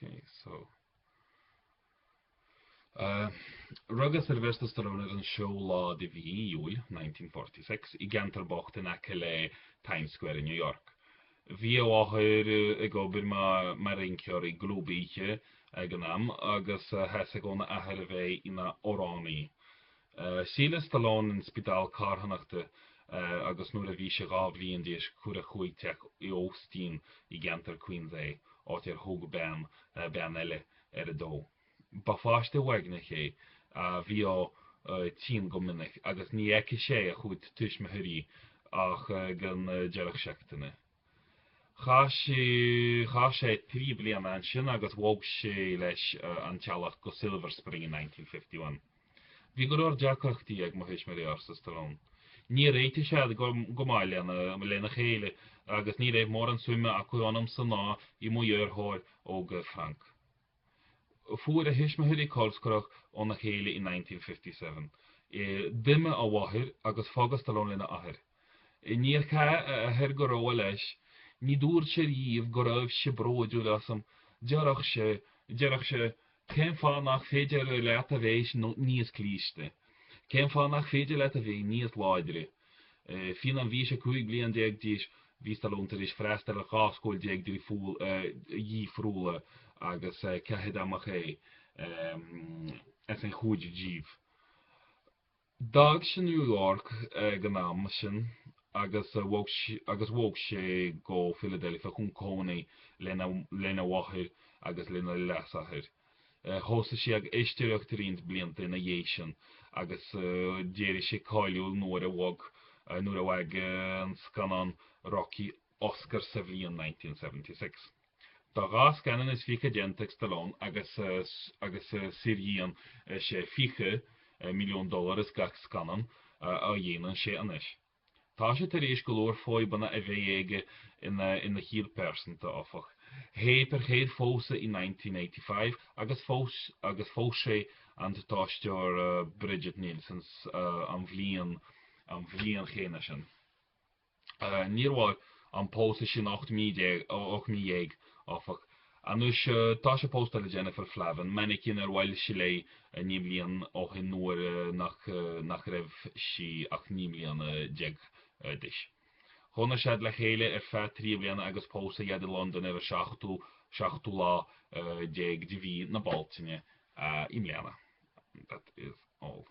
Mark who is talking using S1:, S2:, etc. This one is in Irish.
S1: Okay, so Rugga Sylvester Stallone an shaol de cháiliúil 1946 I gentarbocht in le Times Square in New York. Bhí áthir I gobar mar rinceor I glúbíe ag an am agus hesa gona ahar bheith ina óránaí. Síle Stallone in spidal carhanachta agus nuair a bhí sé gá bhíon díos chuair a chuigteach I Óstín I gentar Queens áit thug ben eile a dó. Ba fáiste wegne ché a bhí á tí go minic agus ní eice sé a chuid tuis me thuí ach gan dearach seachtainna. Cha sé trí blian an sin agus bhóg sé leis an tealach go Silver Spring in 1951. Bhí go leor deachachtaí ag mo thuis mar sa Stallone. Ní réite sé go máilena lena chéile agus ní réibh mór an suime a chuanam san ná I mo dhearthóir óg Frank. Fuair a thuis me thuí cóilscoach ó na chéile in 1957. Duime a bhathir agus fágas Stallone lena ahar. Níor cha a thir go rá leis, ní dúr sé riomh go raibh sé bróidú lasam, dearach sé cén fá nach féidir leat a bhéis níos clíste. Cén fá nach féidir leat a bhéh níos láidre. Fin an bhí sé chuig blian déag díos, bhí Stallone tar is freistal a cháscóil déag dí dhí frúla agus cehead amach as an chuid díomh. Dag sé New York gan am sin agus bhóg sé go Philadelphia chun cónaí lena bhathir agus lena leasachir. Hósa sé ag aisteocht riint blianta na dhééis agus déir sé cháiliúil nuair a bhaig an scanan Rocky Oscar sa bhliain 1976. Tá gá scanan is fiche genteach Stallone agus siríon sé fiche $1 million is gach scanan a dhéanaan sé anis. Tá sé tar éis go leor faoi banna a bheith éige ina híl persanta áfach. Hé per chéad fósa in 1985 agus fós sé an táisteoir Bridget Nielsens an bhliain chéine sin. Níorháil an pósa sin 8,000 áfach. Anús tá sé pósta le Jennifer Flavin, mena cin bhhail si lei ní blian ó hin nuair nach raibh si 8 blian deag dis. Chna séad le chéile fe 3 blian agus pósa iad I London ar 7 lá deag de bhí na Baltine I mbliana. That is all.